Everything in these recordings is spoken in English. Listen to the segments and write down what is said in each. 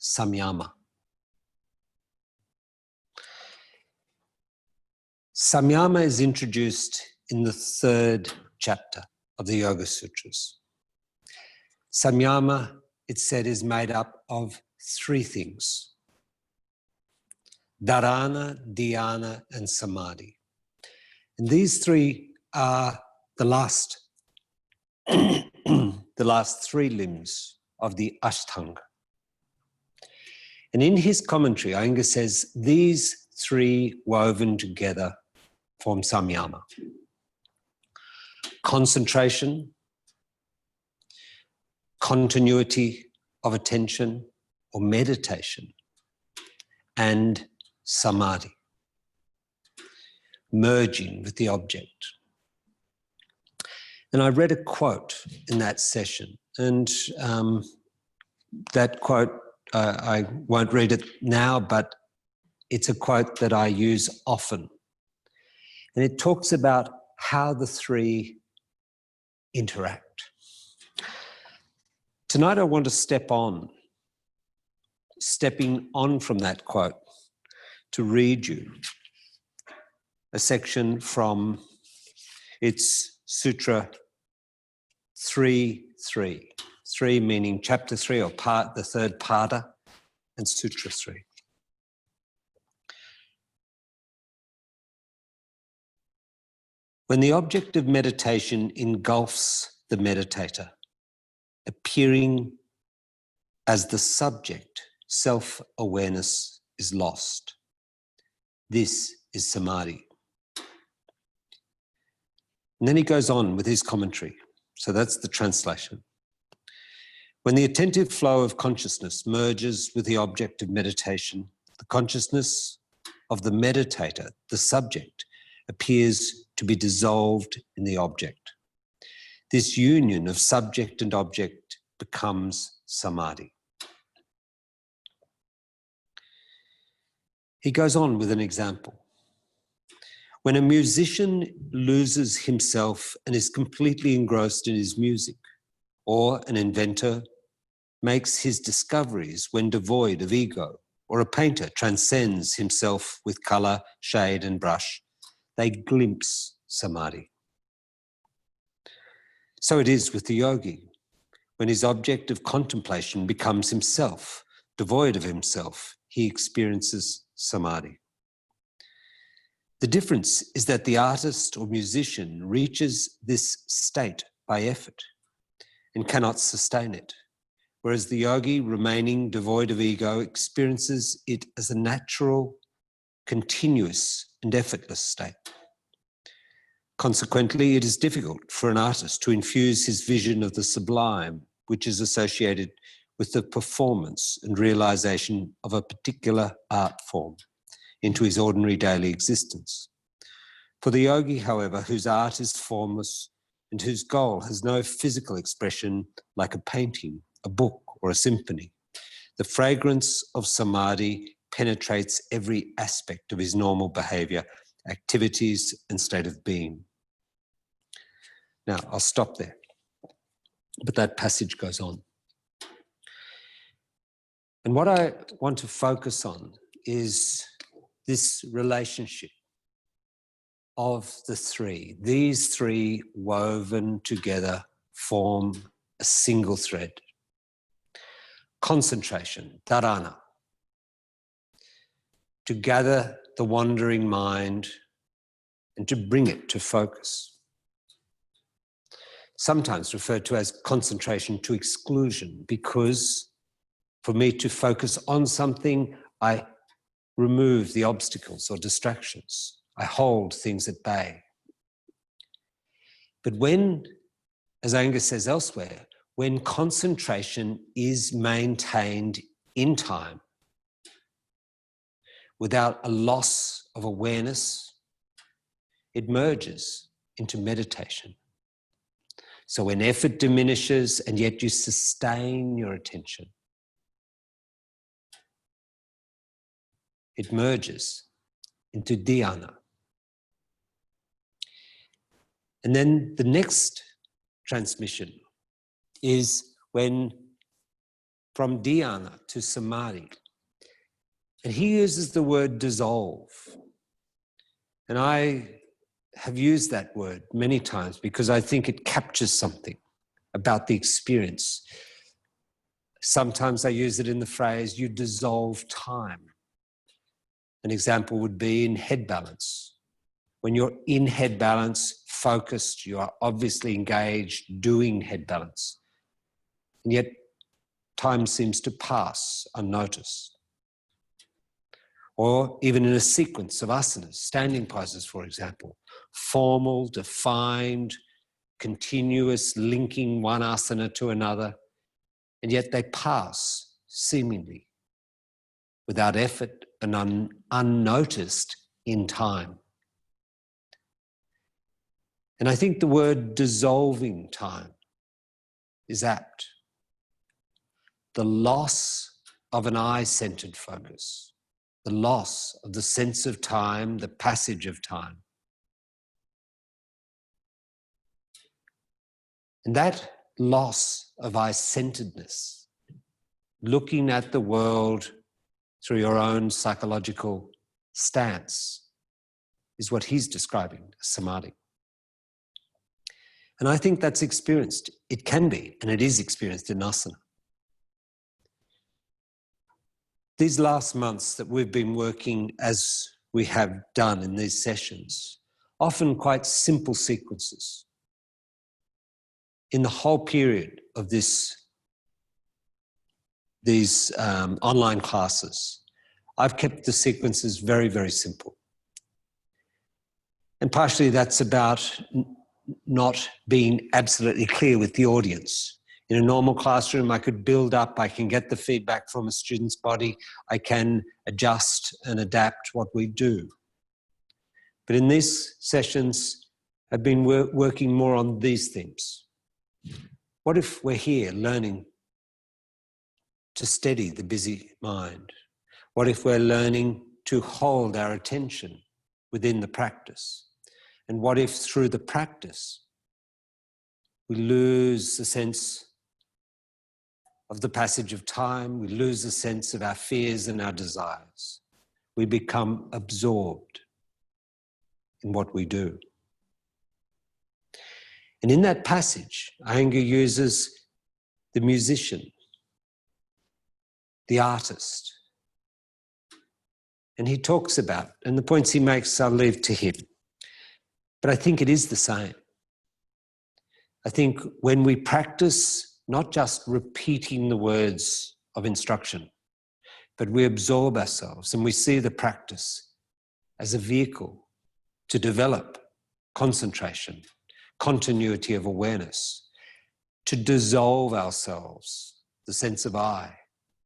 Samyama. Samyama is introduced in the 3rd chapter of the Yoga Sutras. Samyama, it's said, is made up of 3 things: Dharana, Dhyana, and Samadhi. And these 3 are the last, the last 3 limbs of the Ashtanga. And in his commentary, Iyengar says these 3 woven together form Samyama. Concentration, continuity of attention or meditation, and Samadhi, merging with the object. And I read a quote in that session, and that quote, I won't read it now, but it's a quote that I use often. And it talks about how the 3 interact. Tonight I want to stepping on from that quote, to read you a section from its Sutra 3.3. 3 meaning chapter 3 or part, the 3rd pada, and Sutra 3. When the object of meditation engulfs the meditator, appearing as the subject, self-awareness is lost. This is Samadhi. And then he goes on with his commentary. So that's the translation. When the attentive flow of consciousness merges with the object of meditation, the consciousness of the meditator, the subject, appears to be dissolved in the object. This union of subject and object becomes Samadhi. He goes on with an example. When a musician loses himself and is completely engrossed in his music, or an inventor makes his discoveries when devoid of ego, or a painter transcends himself with color, shade, and brush, they glimpse Samadhi. So it is with the yogi. When his object of contemplation becomes himself, devoid of himself, he experiences Samadhi. The difference is that the artist or musician reaches this state by effort and cannot sustain it, whereas the yogi, remaining devoid of ego, experiences it as a natural, continuous, and effortless state. Consequently, it is difficult for an artist to infuse his vision of the sublime, which is associated with the performance and realization of a particular art form, into his ordinary daily existence. For the yogi, however, whose art is formless and whose goal has no physical expression like a painting, a book, or a symphony, the fragrance of Samadhi penetrates every aspect of his normal behavior, activities, and state of being. Now, I'll stop there, but that passage goes on. And what I want to focus on is this relationship of the 3. These 3 woven together form a single thread. Concentration, dharana, to gather the wandering mind and to bring it to focus. Sometimes referred to as concentration to exclusion, because for me to focus on something, I remove the obstacles or distractions. I hold things at bay. But when, as Iyengar says elsewhere, when concentration is maintained in time, without a loss of awareness, it merges into meditation. So when effort diminishes and yet you sustain your attention, it merges into dhyana. And then the next transmission is when from Dhyana to Samadhi. And he uses the word dissolve. And I have used that word many times because I think it captures something about the experience. Sometimes I use it in the phrase, you dissolve time. An example would be in head balance. When you're in head balance, focused, you are obviously engaged doing head balance. And yet time seems to pass unnoticed. Or even in a sequence of asanas, standing poses, for example, formal, defined, continuous, linking one asana to another, and yet they pass seemingly without effort and unnoticed in time. And I think the word dissolving time is apt. The loss of an I-centered focus, the loss of the sense of time, the passage of time. And that loss of I-centeredness, looking at the world through your own psychological stance, is what he's describing as samadhi. And I think that's experienced. It can be, and it is experienced in asana. These last months that we've been working as we have done in these sessions, often quite simple sequences. In the whole period of these online classes, I've kept the sequences very, very simple. And partially that's about not being absolutely clear with the audience. In a normal classroom, I could build up, I can get the feedback from a student's body, I can adjust and adapt what we do. But in these sessions, I've been working more on these themes. What if we're here learning to steady the busy mind? What if we're learning to hold our attention within the practice? And what if through the practice, we lose the sense of the passage of time, we lose the sense of our fears and our desires. We become absorbed in what we do. And in that passage, Iyengar uses the musician, the artist. And he talks about, and the points he makes I'll leave to him. But I think it is the same. I think when we practice not just repeating the words of instruction, but we absorb ourselves and we see the practice as a vehicle to develop concentration, continuity of awareness, to dissolve ourselves, the sense of I,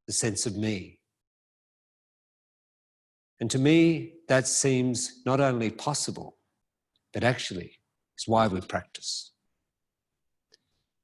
the sense of me. And to me, that seems not only possible, but actually is why we practice.